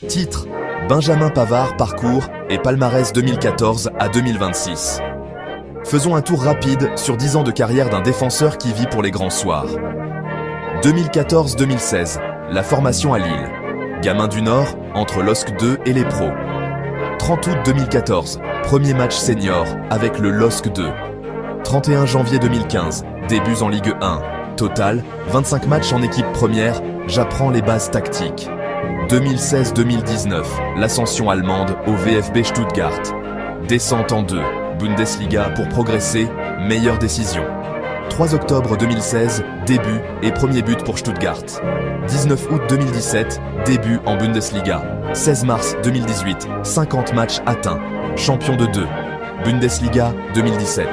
Titre: Benjamin Pavard, parcours et palmarès 2014 à 2026. Faisons un tour rapide sur 10 ans de carrière d'un défenseur qui vit pour les grands soirs. 2014-2016, la formation à Lille. Gamin du Nord, entre LOSC 2 et les pros. 30 août 2014, premier match senior avec le LOSC 2. 31 janvier 2015, débuts en Ligue 1. Total, 25 matchs en équipe première, j'apprends les bases tactiques. 2016-2019, l'ascension allemande au VfB Stuttgart. Descente en 2, Bundesliga pour progresser, meilleure décision. 3 octobre 2016, début et premier but pour Stuttgart. 19 août 2017, début en Bundesliga. 16 mars 2018, 50 matchs atteints, champion de 2. Bundesliga 2017.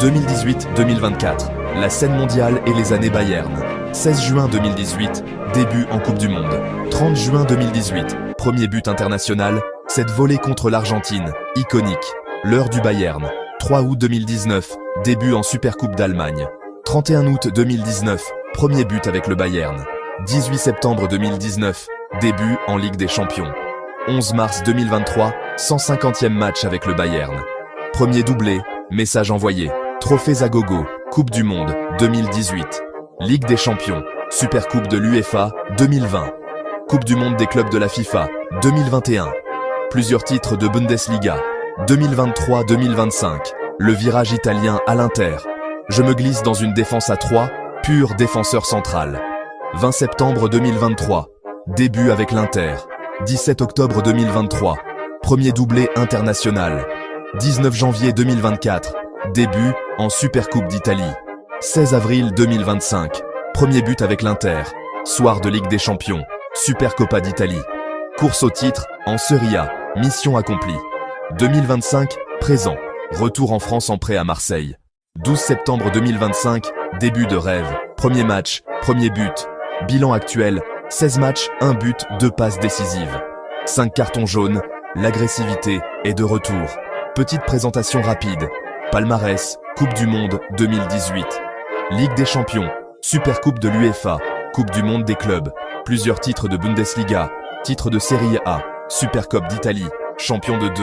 2018-2024, la scène mondiale et les années Bayern. 16 juin 2018, début en Coupe du Monde. 30 juin 2018, premier but international, cette volée contre l'Argentine, iconique. L'heure du Bayern. 3 août 2019, début en Supercoupe d'Allemagne. 31 août 2019, premier but avec le Bayern. 18 septembre 2019, début en Ligue des Champions. 11 mars 2023, 150e match avec le Bayern. Premier doublé, message envoyé. Trophées à gogo, Coupe du Monde 2018. Ligue des Champions, Supercoupe de l'UEFA 2020. Coupe du Monde des clubs de la FIFA 2021. Plusieurs titres de Bundesliga 2023-2025. Le virage italien à l'Inter. Je me glisse dans une défense à 3, pur défenseur central. 20 septembre 2023. Début avec l'Inter. 17 octobre 2023. Premier doublé international. 19 janvier 2024. Début en Supercoupe d'Italie. 16 avril 2025. Premier but avec l'Inter. Soir de Ligue des Champions. Supercoppa d'Italie. Course au titre en Serie A. Mission accomplie. 2025, présent. Retour en France en prêt à Marseille. 12 septembre 2025, début de rêve. Premier match, premier but. Bilan actuel, 16 matchs, 1 but, 2 passes décisives. 5 cartons jaunes, l'agressivité est de retour. Petite présentation rapide. Palmarès, Coupe du Monde 2018. Ligue des Champions, Supercoupe de l'UEFA, Coupe du Monde des clubs. Plusieurs titres de Bundesliga, titres de Serie A, Supercoupe d'Italie, champion de 2.